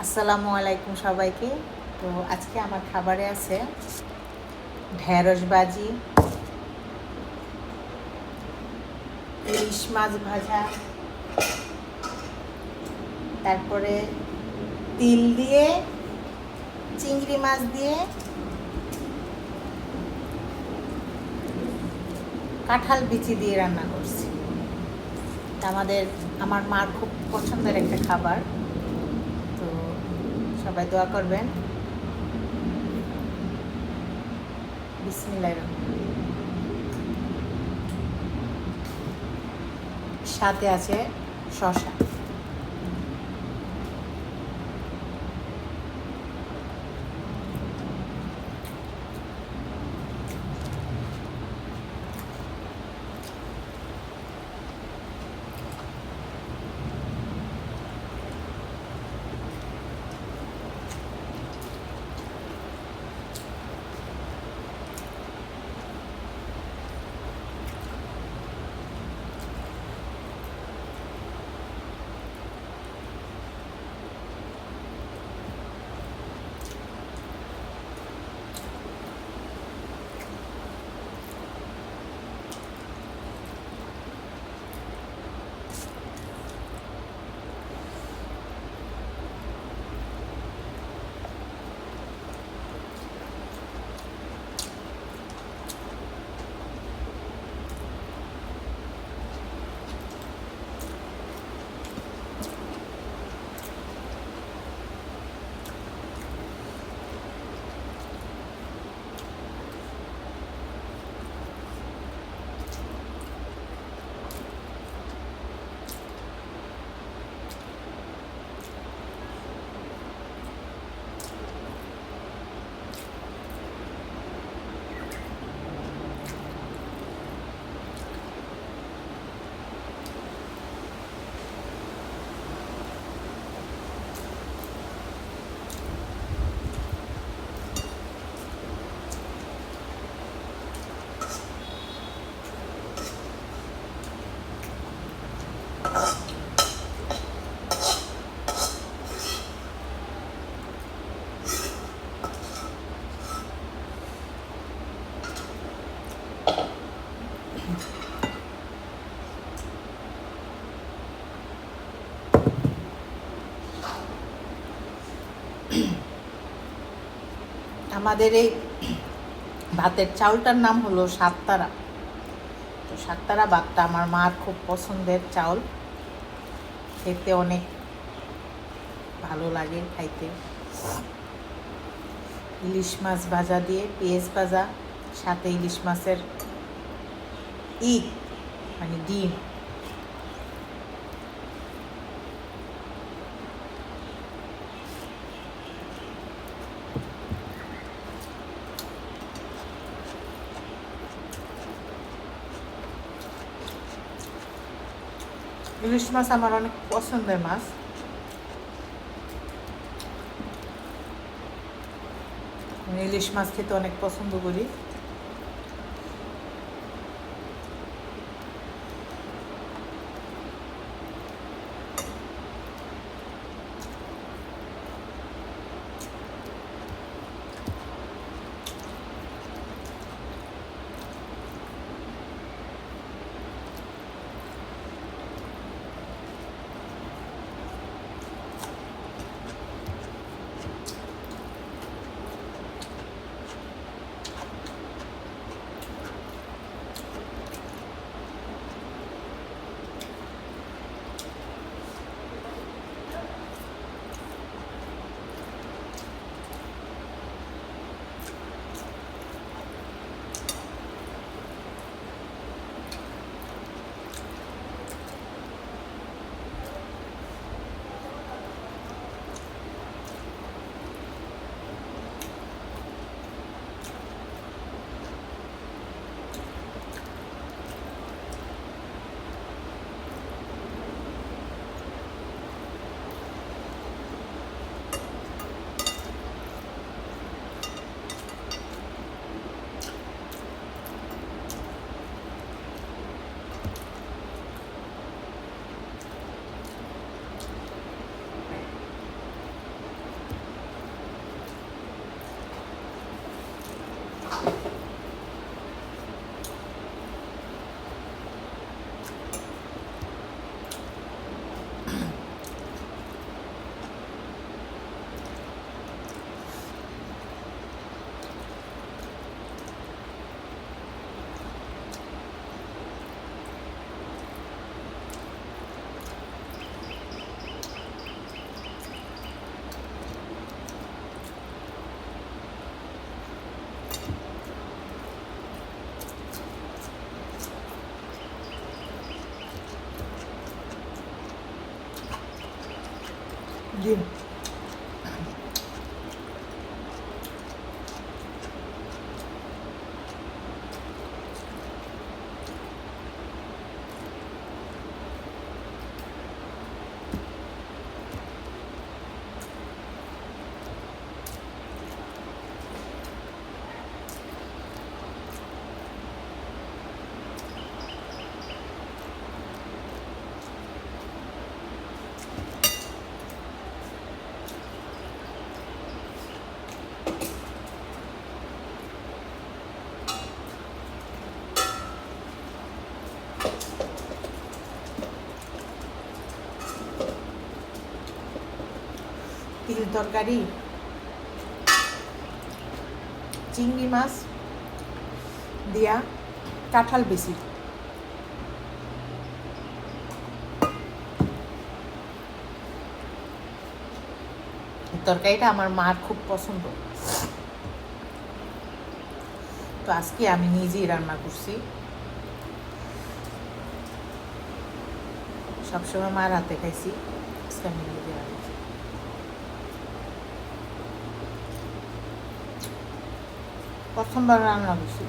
আসসালামু আলাইকুম সবাইকে। তো আজকে আমার খাবারে আছে ঢেঁড়স ভাজি, ইলিশ মাছ ভাজা, তারপরে তিল দিয়ে চিংড়ি মাছ দিয়ে কাঁঠাল বিচি দিয়ে রান্না করছি। আমার মার খুব পছন্দের একটা খাবার। তো সবাই দোয়া করবেন। বিসমিল্লাহির রহমানির রহিম। সাথে আছে শসা। আমাদের এই ভাতের চাউলটার নাম হলো সাততারা। তো সাততারা ভাতটা আমার মার খুব পছন্দের চাউল, খেতে অনেক ভালো লাগে খাইতে। ইলিশ মাছ ভাজা দিয়ে পেঁয়াজ ভাজা, সাথে ইলিশ মাছের মানে ডিম। ইলিশ মাছ আমার অনেক পছন্দের মাছ। আমি ইলিশ মাছ খেতে অনেক পছন্দ করি। ডিম। তিল তরকারি, চিংড়ি মাছ দিয়া কাঁঠাল বেশি। তরকারিটা আমার মার খুব পছন্দ, তো আজকে আমি নিজেই রান্না করছি। সবসময় মার হাতে খাইছি, আজকে আমি নিজে রান্না করছি। প্রথমবার রান্না করছি।